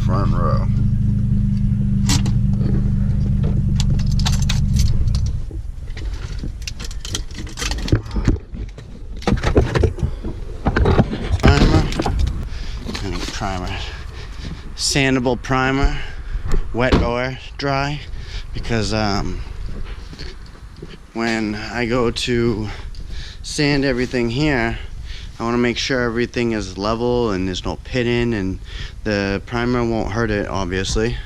front row. Primer, sandable primer, wet or dry, because when I go to sand everything here, I want to make sure everything is level and there's no pitting, and the primer won't hurt it, obviously.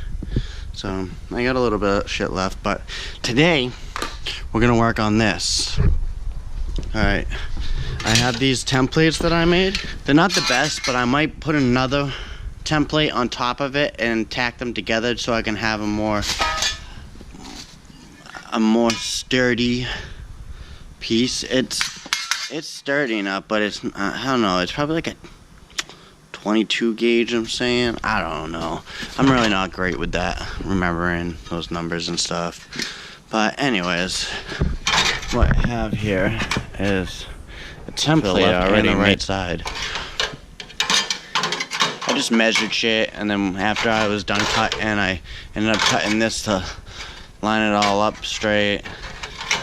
So I got a little bit of shit left, but today we're gonna work on this. All right. I have these templates that I made. They're not the best, but I might put another template on top of it and tack them together so I can have a more sturdy piece. It's sturdy enough, but it's, I don't know, it's probably like a 22 gauge, I'm saying. I don't know. I'm really not great with that, remembering those numbers and stuff. But anyways, what I have here is a template already on the right side. I just measured shit, and then after I was done cutting, I ended up cutting this to line it all up straight,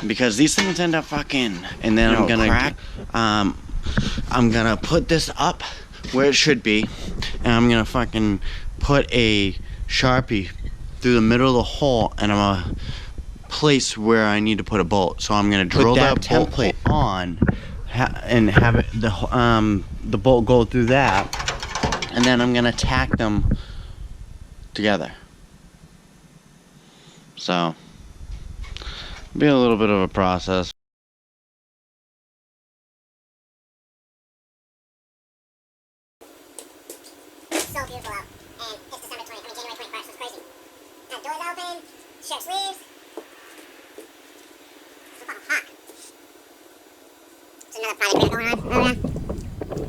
because these things end up fucking, and then I'm gonna crack. I'm gonna put this up where it should be, and I'm gonna fucking put a Sharpie through the middle of the hole, and I'm gonna place where I need to put a bolt. So I'm gonna drill that template on and have it, the bolt go through that, and then I'm gonna tack them together. So be a little bit of a process. So beautiful out, and it's December 20th, January 21st, it's crazy. Now doors open, shirt sleeves. So fucking hot. There's another project going on over there.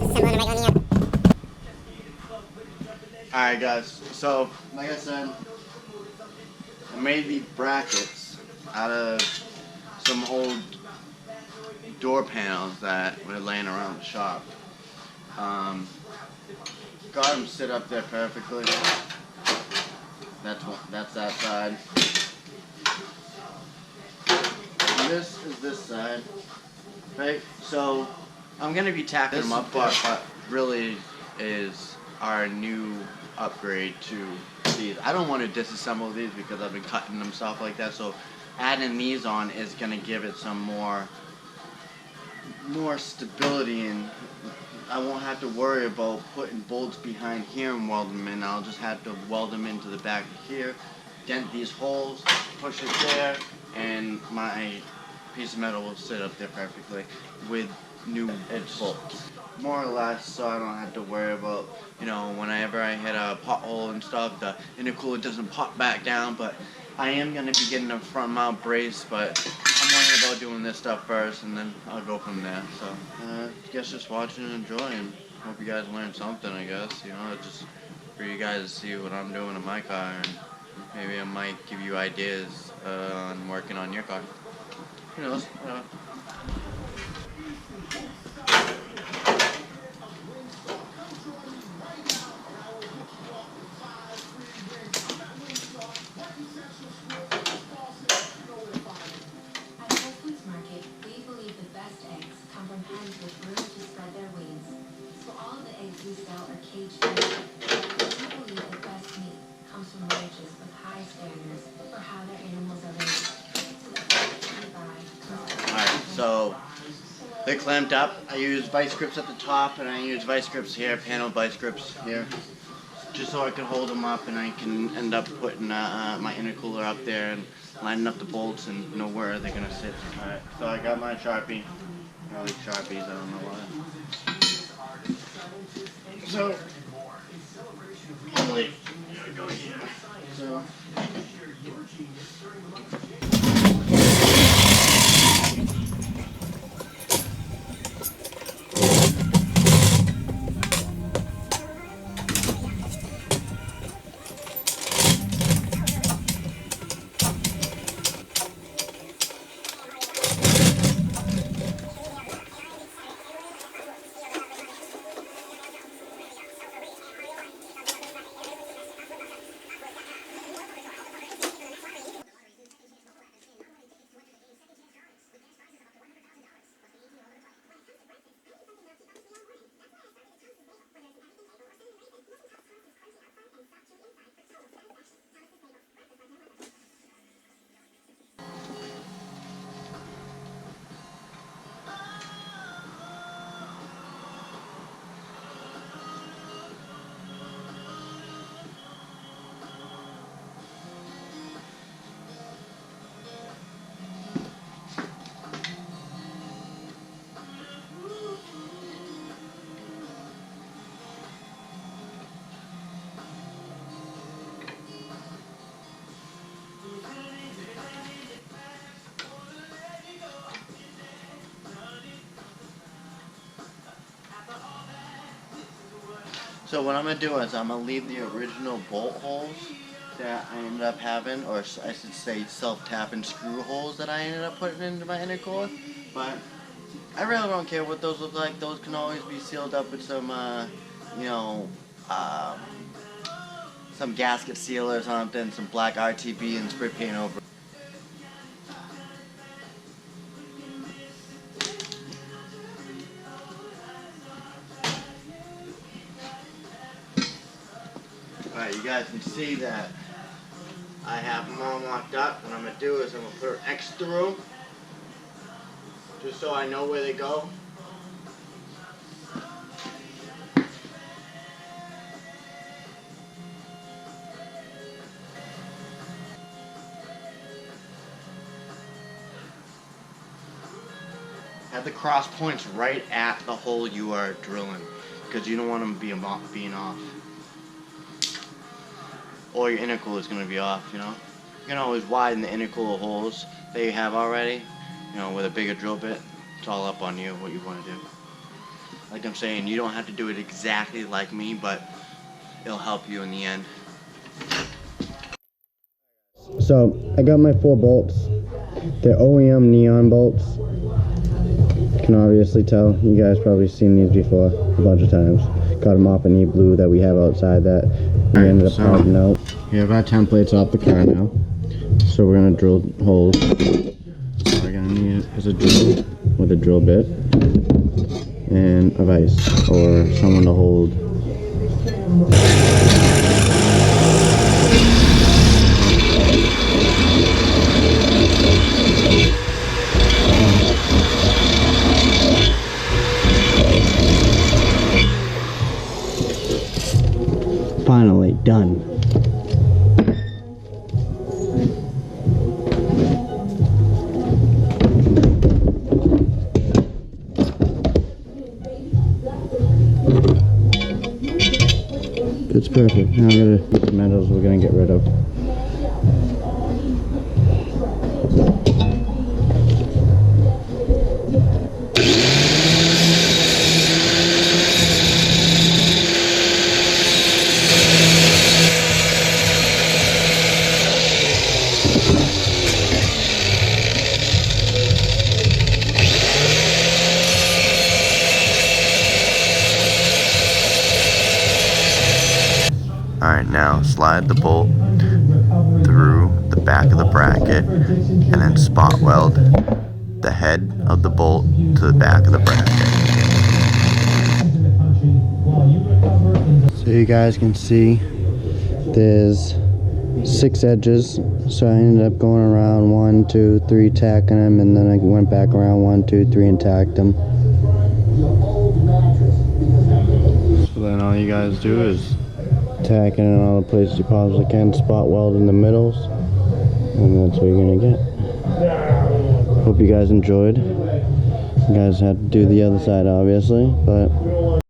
Assembling a regular knee. Alright guys, so like I said, I made these brackets out of some old door panels that were laying around the shop. Got them sit up there perfectly. That's that side. And this is this side. Right? So I'm gonna be tacking them up, but really is our new upgrade to these. I don't want to disassemble these because I've been cutting them stuff like that, so adding these on is gonna give it some more stability, and I won't have to worry about putting bolts behind here and welding them in. I'll just have to weld them into the back of here, dent these holes, push it there, and my piece of metal will sit up there perfectly with new bolts. More or less, so I don't have to worry about, you know, whenever I hit a pothole and stuff, the intercooler doesn't pop back down. But I am going to be getting a front mount brace, but I'm worrying about doing this stuff first, and then I'll go from there. So I guess just watching and enjoying. Hope you guys learned something, I guess, you know, just for you guys to see what I'm doing in my car, and maybe I might give you ideas on working on your car. Who knows? So they're clamped up. I use vice grips at the top, and I use vice grips here, panel vice grips here, just so I can hold them up, and I can end up putting my intercooler up there and lining up the bolts and know where they're gonna sit. Alright, so I got my Sharpie. I like Sharpies, I don't know why. So, holy, go here. So. So what I'm gonna do is I'm gonna leave the original bolt holes that I ended up having, or I should say self-tapping screw holes that I ended up putting into my intercooler. But I really don't care what those look like. Those can always be sealed up with some, you know, some gasket sealer or something, some black RTB and spray paint over. Alright, you guys can see that I have them all locked up. What I'm going to do is I'm going to put an X through, just so I know where they go. Have the cross points right at the hole you are drilling, because you don't want them being off. Or your intercooler is going to be off, you know. You can always widen the intercooler holes that you have already, you know, with a bigger drill bit. It's all up on you what you want to do. Like I'm saying, you don't have to do it exactly like me, but it'll help you in the end. So I got my 4 bolts. They're OEM neon bolts. You can obviously tell. You guys probably seen these before a bunch of times. Got them off an E-Blue that we have outside that we ended up carving out. We have our templates off the car now. So we're gonna drill holes. What we're gonna need is a drill with a drill bit and a vise or someone to hold. Finally done. It's perfect. Now I'm gonna get the metals we're gonna get rid of. Alright, now slide the bolt through the back of the bracket and then spot weld the head of the bolt to the back of the bracket. So you guys can see there's 6 edges, so I ended up going around 1, 2, 3 tacking them, and then I went back around 1, 2, 3 and tacked them. So then all you guys do is tack it in all the places you possibly can, spot weld in the middles, and that's what you're gonna get. Hope you guys enjoyed. You guys had to do the other side obviously, but